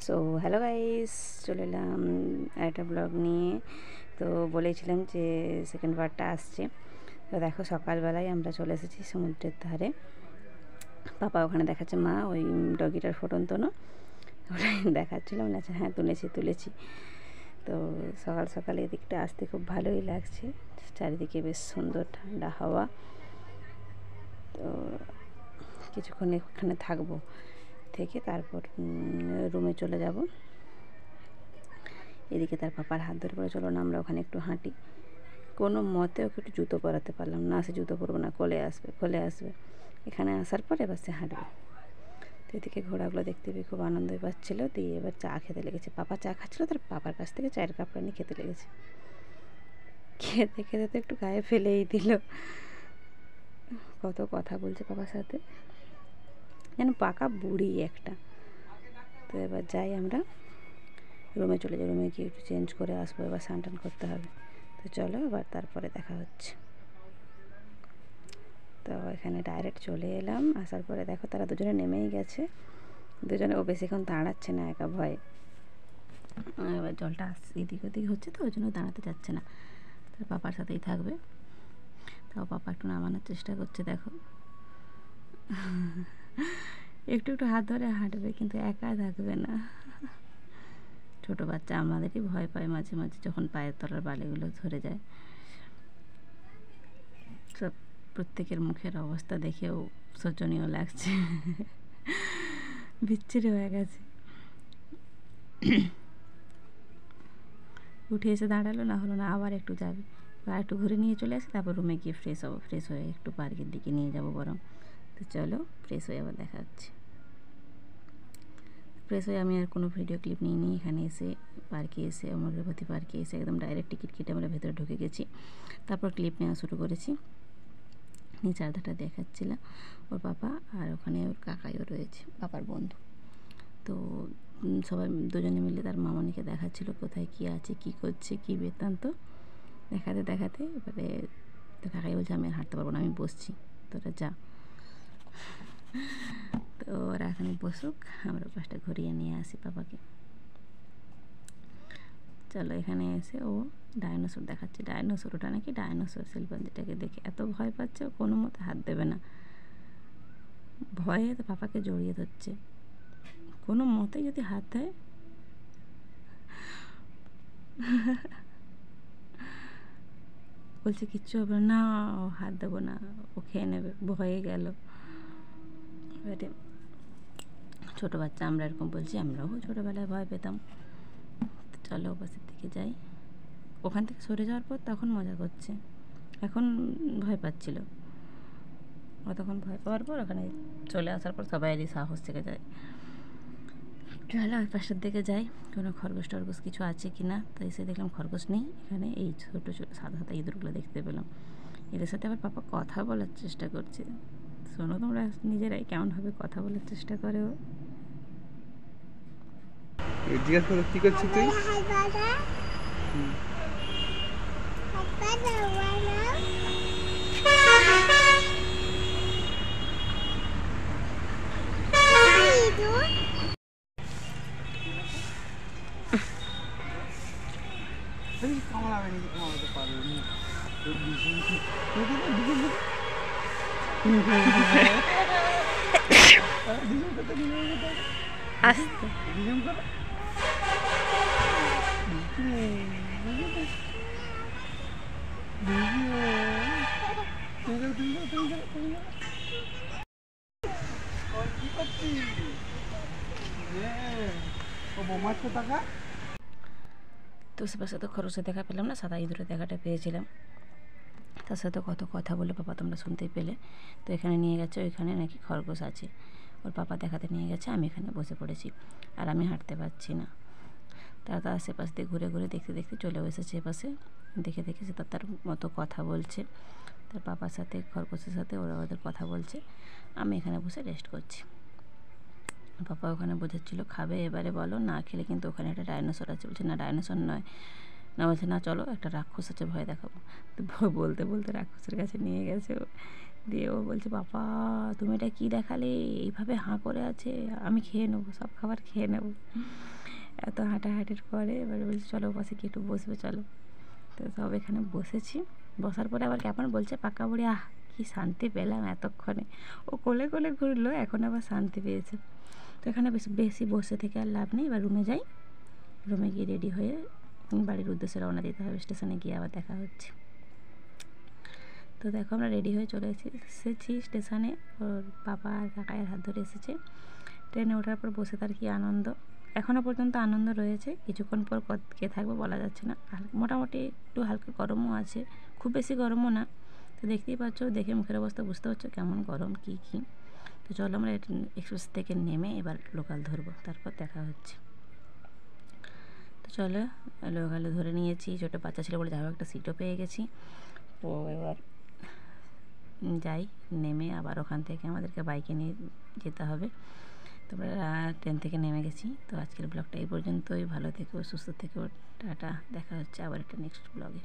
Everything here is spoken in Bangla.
সো হ্যালো গাইস, চলে এলাম একটা ব্লগ নিয়ে। তো বলেছিলাম যে সেকেন্ড পার্টটা আসছে। তো দেখো, সকালবেলায় আমরা চলে এসেছি সমুদ্রের ধারে। পাপা ওখানে দেখাচ্ছে, মা ওই ডগিটার ফটো তোলো, ওটাই দেখাচ্ছিলাম। না হ্যাঁ, তুলেছি। তো সকাল সকাল এদিকটা আসতে খুব ভালোই লাগছে, চারিদিকে বেশ সুন্দর ঠান্ডা হাওয়া। তো কিছুক্ষণ এখানে থাকবো, থেকে তারপর রুমে চলে যাব। এদিকে তার পাপার হাত ধরে করে, চলো না আমরা ওখানে একটু হাঁটি। কোনো মতে ওকে একটু জুতো পরাতে পারলাম না, সে জুতো পরবো না, কোলে আসবে। এখানে আসার পরে এবার সে হাঁটবে। তো এদিকে ঘোড়াগুলো দেখতে পেয়ে খুব আনন্দই পাচ্ছিলো। দিয়ে এবার চা খেতে লেগেছে। পাপা চা খাচ্ছিলো, তার পাপার কাছ থেকে চায়ের কাপটা নিয়ে খেতে লেগেছে। খেতে খেতে তো একটু গায়ে ফেলেই দিল। কত কথা বলছে পাপার সাথে, যেন পাকা বুড়ি একটা। তো এবার যাই, আমরা রুমে চলে যাই। রুমে গিয়ে একটু চেঞ্জ করে আসবো, এবার স্নান টান করতে হবে। তো চলো এবার তারপরে দেখা হচ্ছে। তো এখানে ডাইরেক্ট চলে এলাম। আসার পরে দেখো তারা দুজনে নেমেই গেছে। দুজনে ও বেশিক্ষণ দাঁড়াচ্ছে না, একা ভয়। এবার জলটা এদিক ওদিক হচ্ছে, তো ওই জন্য দাঁড়াতে যাচ্ছে না, তার পাপার সাথেই থাকবে। তাও পাপা একটু নামানোর চেষ্টা করছে, দেখো একটু একটু হাত ধরে হাঁটবে, কিন্তু একা থাকবে না। ছোটো বাচ্চা আমাদেরই ভয় পায় মাঝে মাঝে, যখন পায়ের তলার বালিগুলো ধরে যায়। সব প্রত্যেকের মুখের অবস্থা দেখেও শোচনীয় লাগছে, বিচ্ছিরি হয়ে গেছে। উঠে এসে দাঁড়ালো, না হলো না, আবার একটু যাবে, আর একটু ঘুরে নিয়ে চলে আসে, তারপর রুমে গিয়ে ফ্রেশ হবো। ফ্রেশ হয়ে একটু পার্কের দিকে নিয়ে যাব বরং। তো চলো ফ্রেশ হয়ে আবার দেখা হচ্ছে। ফ্রেশ হয়ে আমি আর কোনো ভিডিও ক্লিপ নিইনি। এখানে এসে পার্কে এসে, অমরগতি পার্কে এসে একদম ডাইরেক্ট টিকিট কেটে আমরা ভেতরে ঢুকে গেছি। তারপর ক্লিপ নেওয়া শুরু করেছি। নিচে আধাটা দেখাচ্ছিলাম ওর পাপা, আর ওখানে ওর কাকাইও রয়েছে, পাপার বন্ধু। তো সবাই দুজনে মিলে তার মামনিকে দেখাচ্ছিল কোথায় কী আছে, কী করছে, কী বৃত্তান্ত দেখাতে দেখাতে। এবারে তো কাকাই বলছে, আমি আর হাঁটতে পারবো না, আমি বসছি, তোরা যা। তো ওরা এখানে বসুক, আমরা পাশটা ঘুরিয়ে নিয়ে আসি পাপাকে। চলো, এখানে এসে ও ডাইনোসর দেখাচ্ছে। ডাইনোসর, ওটা নাকি ডাইনোসর শিল্পাঞ্জিটাকে দেখে এত ভয় পাচ্ছে, ও কোনো মতে হাত দেবে না, ভয়ে তো পাপাকে জড়িয়ে ধরছে। কোনো মতে যদি হাত দেয়, বলছে কিচ্ছু হবে না, ও হাত দেবো না, ও খেয়ে নেবে, ভয়ে গেল। এবারে ছোটো বাচ্চা আমরা এরকম বলছি, আমরাও ছোটোবেলায় ভয় পেতাম। চলো ওপাশের দিকে যাই। ওখান থেকে সরে যাওয়ার পর তখন মজা করছে, এখন ভয় পাচ্ছিল। ও তখন ভয় পাওয়ার পর ওখানে চলে আসার পর সবাইয়েরই সাহস থেকে যায়। চলো ওই পাশের দিকে যাই, কোনো খরগোশ টরগোশ কিছু আছে কি না। তো এসে দেখলাম খরগোশ নেই। এখানে এই ছোটো ছোটো সাদা সাদা ইঁদুরগুলো দেখতে পেলাম। এদের সাথে আবার পাপা কথা বলার চেষ্টা করছে। শোনো তোমরা নিজেরাই কেমনভাবে কথা বলার চেষ্টা করে ও। জিজ্ঞাসা করো কি করছিস তুই? আস্তে তো সবার সাথে খরচে দেখা পেলাম না, সাদা ইঁদুরের দেখাটা পেয়েছিলাম। তার সাথে কত কথা বলে পাপা তোমরা শুনতেই পেলে। তো এখানে নিয়ে গেছে, ওইখানে নাকি খরগোশ আছে, ওর পাপা দেখাতে নিয়ে গেছে। আমি এখানে বসে পড়েছি, আর আমি হাঁটতে পারছি না। তারা তার আশেপাশ দিয়ে ঘুরে ঘুরে দেখতে দেখতে চলেও এসেছে এপাশে। দেখে দেখে সে তার মতো কথা বলছে, তার পাপার সাথে খরগোশের সাথে ওরা ওদের কথা বলছে। আমি এখানে বসে রেস্ট করছি। পাপা ওখানে বোঝাচ্ছিলো খাবে, এবারে বলো, না খেলে কিন্তু ওখানে একটা ডাইনোসর আছে। বলছে না, ডাইনোসর নয়। না, বলছে না চলো, একটা রাক্ষস আছে, ভয় দেখাবো। তো বলতে বলতে রাক্ষসের কাছে নিয়ে গেছে ও। দিয়ে ও বলছে, বাবা তুমি এটা কী দেখালে, এইভাবে হাঁ করে আছে, আমি খেয়ে নেবো, সব খাবার খেয়ে নেবো। এত হাঁটাহাঁটির পরে এবারে বলছি চলো পাশে কি একটু বসবে চলো। তো সব এখানে বসেছি, বসার পরে আবার কেমন বলছে পাকা বুড়ি, আহ কি শান্তি পেলাম এতক্ষণে। ও কোলে কোলে ঘুরলো, এখন আবার শান্তি পেয়েছে। তো এখানে বেশি বেশি বসে থেকে আর লাভ নেই, এবার রুমে যাই। রুমে গিয়ে রেডি হয়ে বাড়ির উদ্দেশ্যে রওনা দিতে হবে, স্টেশনে গিয়ে আবার দেখা হচ্ছে। তো দেখো আমরা রেডি হয়ে চলে এসেছি স্টেশনে। ওর পাপা আর কাকায়ের হাত ধরে এসেছে। ট্রেনে ওঠার পর বসে তার কি আনন্দ, এখনও পর্যন্ত আনন্দ রয়েছে। কিছুক্ষণ পর কে থাকবে বলা যাচ্ছে না। মোটামুটি একটু হালকা গরমও আছে, খুব বেশি গরমও না। তো দেখতেই পাচ্ছ, দেখে মুখের অবস্থা বুঝতে পারছো কেমন গরম কী। তো চলো আমরা এক্সপ্রেস থেকে নেমে এবার লোকাল ধরবো, তারপর দেখা হচ্ছে। তো চলো লোকালে ধরে নিয়েছি, ছোটো বাচ্চা ছিল বলে যাই হোক একটা সিটও পেয়ে গেছি। তো এবার যাই, নেমে আবার ওখান থেকে আমাদেরকে বাইকে নিয়ে যেতে হবে। তোমরা ট্রেন থেকে নেমে গেছি। তো আজকের ব্লগটা এই পর্যন্তই। ভালো থেকো, সুস্থ থেকো, টাটা। দেখা হচ্ছে আবার একটা নেক্সট ব্লগে।